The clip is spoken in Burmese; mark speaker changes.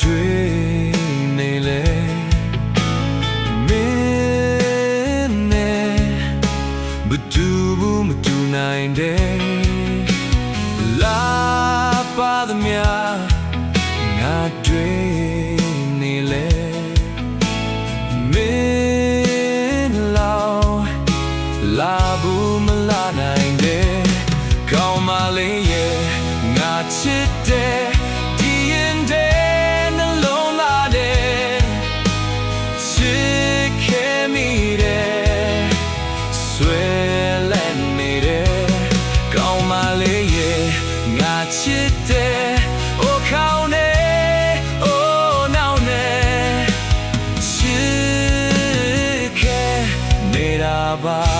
Speaker 1: တွေ့နေလေမင်းနဲ့မတူဘူးမတူနိုင်တဲ့လာပါသမျှငါတွေ့နေလေမင်းလာဘူးမလာနိုင်တဲ့ကောင်းမလေးရဲ့ငါချစ်တဲ့ဒီရင်တဲ့နှလုံးသားတဲ့ချစ်ခဲ့မိတဲ့ဆွဲလန်းနေတဲ့ကောင်းမလေးရဲ့ငါချစ်တဲ့အိုခေါင်းနဲ့အိုနောက်နဲ့ချစ်ခဲ့နေတာပါ